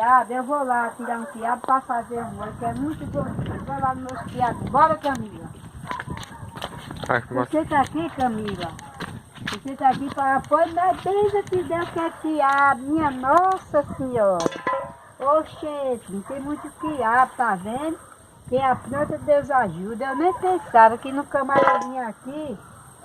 quiabo, eu vou lá tirar um quiabo para fazer um molho, que é muito gostoso. Vou lá no meu quiabo. Bora, Camila. Você tá aqui, Camila? Você tá aqui para apoio, mas desde que Deus quer quiabo, minha Nossa Senhora. Oxente, tem muito quiabo, tá vendo? Quem a planta, Deus ajuda. Eu nem pensava que nunca mais eu vinha aqui.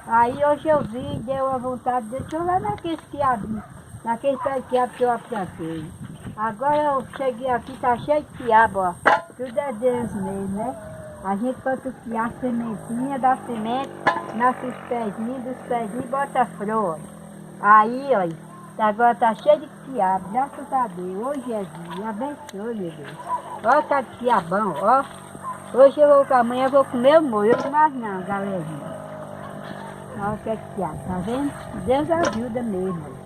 Aí hoje eu vim, deu a vontade de deixa eu lá naquele quiabinho, naquele pé de quiabo que eu aplantei. Agora eu cheguei aqui, tá cheio de quiabo, ó. Tudo é Deus mesmo, né? A gente planta o quiabo, a sementinha da semente, nasce os pezinhos, dos pezinhos bota flor. Aí, olha, agora tá cheio de quiabo, graças a Deus. Hoje é dia, abençoe, meu Deus. Olha tá de quiabão, ó. Hoje eu vou, amanhã eu vou comer o molho, eu mais não, galerinha. Olha o que é quiabo, tá vendo? Deus ajuda mesmo,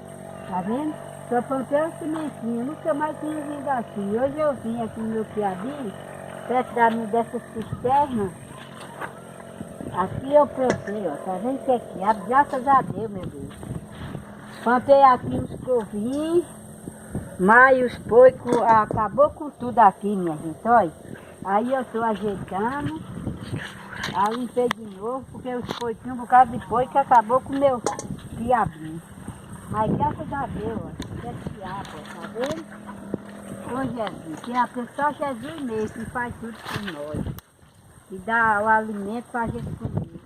tá vendo? Só plantei uma sementinha, nunca mais tinha vindo aqui. Hoje eu vim aqui no meu quiabinho, perto dessas cisternas. Aqui eu plantei, ó, tá vendo que é quiabo? Graças a Deus, meu Deus. Plantei aqui os covinhos, mas os porcos acabou com tudo aqui, minha gente, olha. Aí eu tô ajeitando, aí limpei de novo, porque os porquinhos, por causa de porco, acabou com o meu quiabinho. Mas graças a Deus, ó, é quiabo, ó, tá vendo? Ô Jesus, que é só Jesus mesmo que faz tudo por nós. E dá o alimento pra gente comer.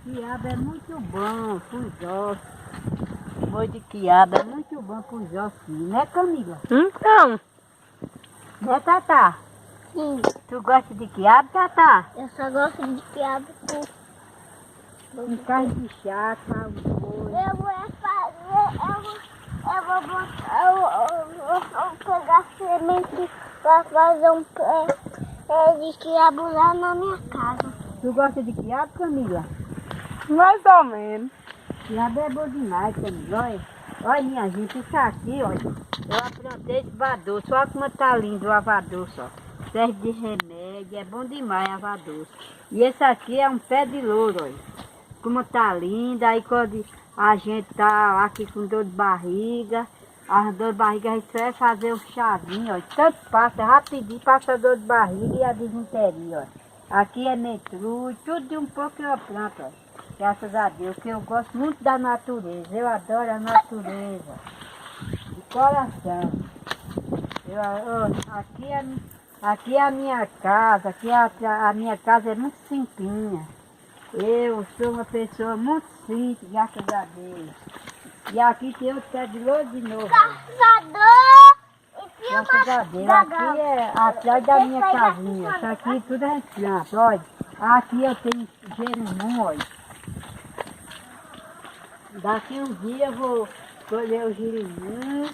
Quiabo é muito bom pros ossos. Molho de quiabo é muito bom pros ossinhos, né, Camila? Então. Né, Tatá? Sim. Tu gosta de quiabo, Tatá? Eu só gosto de quiabo Com carne de chá, com molho. Eu vou fazer, eu vou pegar semente para fazer um pé de quiabo lá na minha casa. Tu gosta de quiabo, Camila? Mais ou menos. Quiabo é bom demais, Camila. Olha, olha minha gente, isso aqui, olha. Eu aplantei esse vadoço, olha como tá lindo o avadoço, ó. Serve de remédio, é bom demais o avadoço. E esse aqui é um pé de louro, olha. Como tá lindo, aí quando a gente tá aqui com dor de barriga, as dor de barriga a gente só vai fazer um chazinho, ó. Tanto passa, rapidinho passa a dor de barriga e a disenteria, ó. Aqui é metruz, tudo de um pouco eu planto, ó. Graças a Deus, que eu gosto muito da natureza, eu adoro a natureza, de coração. Aqui é a minha casa, aqui a minha casa é muito simplinha. Eu sou uma pessoa muito simples, graças a Deus. E aqui tem outro pé de louro de novo. Caçador e Graças a Deus. Aqui é atrás da minha casinha. Isso aqui tudo é planta, olha. Aqui eu tenho gerimum, olha. Daqui uns dias eu vou colher o gerimum.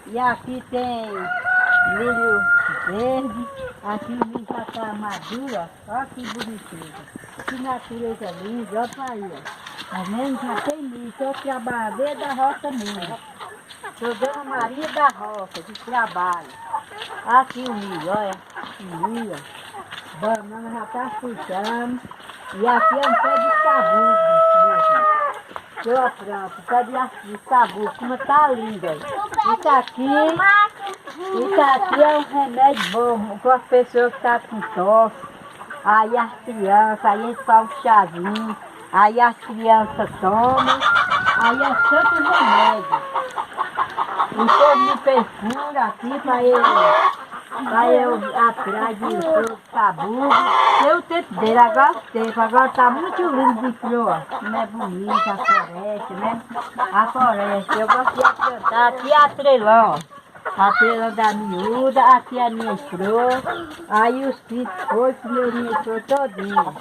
E aqui tem milho verde. Aqui o milho já está maduro, ó. Olha que bonitinho. Que natureza linda, olha para aí, ó. Tá vendo? Já tem milho. Sou trabalhadeira da roça mesmo. Sou Dona Maria da Roça, de trabalho. Aqui o milho, olha. O milho, ó. Banana já está fruitando. E aqui é um pé de sabugo. Eu apronto, pé de sabugo, como tá lindo, ó. Isso aqui é um remédio bom para as pessoas que estão com tosse. Aí as crianças, aí eles fazem um chazinho, aí as crianças tomam, aí é tanto remédio. Então me perfura aqui para eu atrás de sabugo. Tem o tempo dele, agora o tempo, agora tá muito lindo de flor. Não é bonita a floresta, né? A floresta, eu gosto de plantar, aqui é a trelão, ó. A trela da miúda, aqui é a minha flor, aí os pintos foi que meu minha flor todinha.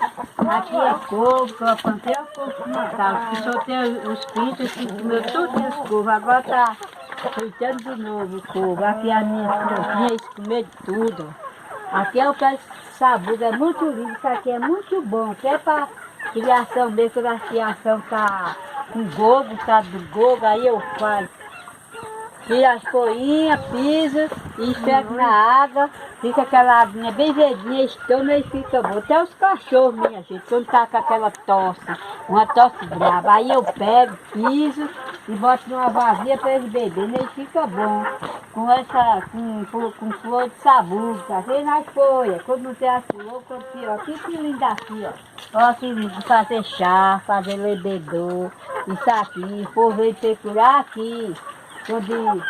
Aqui é couve, que eu plantei o couve natal, que soltei os pintos, que comeu tudo os couves, agora tá fritando de novo o couve. Aqui é a minha florzinha, eles comeu de tudo. Aqui é o pé de sabugo, é muito lindo, isso aqui é muito bom, até para criação mesmo, quando a criação tá com gogo, tá do gogo, aí eu faço. tira as folhinhas, pisa, e esfrega na água, fica aquela aguinha bem verdinha, estoma e fica bom. Até os cachorros, minha gente, quando tá com aquela tosse, uma tosse brava, aí eu pego, piso e boto numa vasilha para eles beberem, aí fica bom. Com flor de sabugo, tá vendo? As folhas, quando não tem as flores, quando tira, ó, que lindo aqui, ó. Ó, assim, fazer chá, fazer levedor, isso aqui, o povo veio procurar aqui. Quando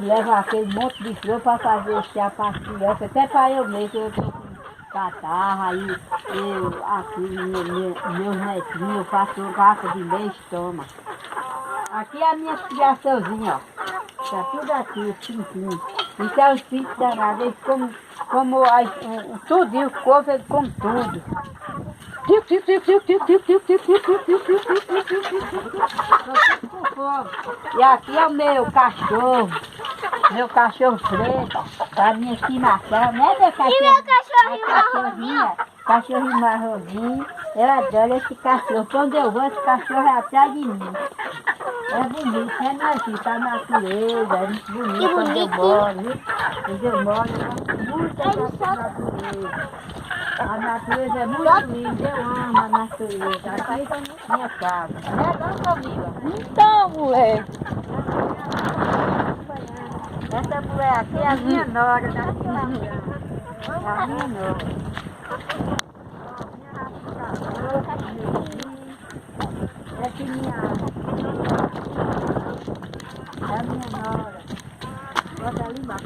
leva aquele monte de flor para fazer chá para as crianças, até para eu mesmo, eu tô com catarro, aí eu, aqui, meus netinhos, eu faço garrafa de leite, toma. Aqui é a minha criaçãozinha, ó. Tá tudo aqui, os pintinhos. Isso é os pintos danados, eles como tudinho, o corpo, eles comem tudo. E aqui é o meu cachorro preto, a minha estimação, né, meu cachorro? E meu cachorrinho Cachorrinho marronzinho, eu adoro esse cachorro. Quando eu vou, esse cachorro é atrás de mim. É bonito, é nojento, a natureza, é muito bonito onde eu moro, viu? Onde eu moro, eu gosto muito da natureza. A natureza é muito linda, eu amo a natureza. Aqui é minha casa. Não é comigo. Então, mulher. Essa mulher aqui é a minha nora da estimação. É a minha nora. Essa é minha nora. Bota ali embaixo.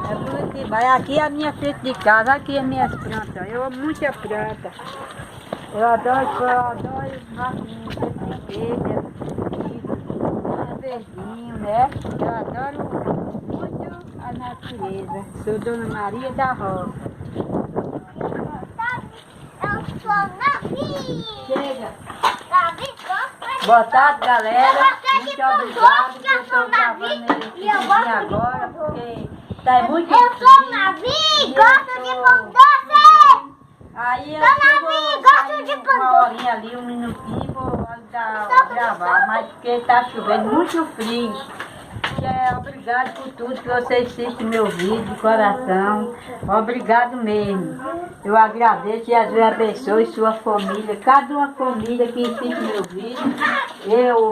É bonitinho. Mas aqui é a minha frente de casa, aqui é minhas plantas. Eu amo muita planta. Eu adoro matinho, verdinho, né? Eu adoro muito a natureza. Sou Dona Maria da Roça. Eu sou Davi. Chega. Davi gosta. Boa tarde, galera. Eu gostei de Muito pão obrigado doce, por eu estou gravando esse vídeo agora, porque tá muito Eu sou frio. Davi, gosto de pão doce. Aí eu Dona vou Vi, gosto sair de pão uma doce. horinha ali, um minutinho, vou gravar, mas porque tá chovendo muito frio. Obrigado por tudo que você assiste meu vídeo de coração. Obrigado mesmo. Eu agradeço e Jesus abençoe sua família, cada uma família que assiste meu vídeo. Eu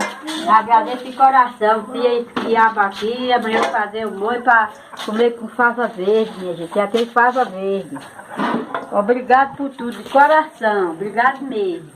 agradeço de coração. Tinha esse quiabo aqui, amanhã eu vou fazer um molho para comer com fava verde, minha gente. Aqui é fava verde. Obrigado por tudo, de coração. Obrigado mesmo.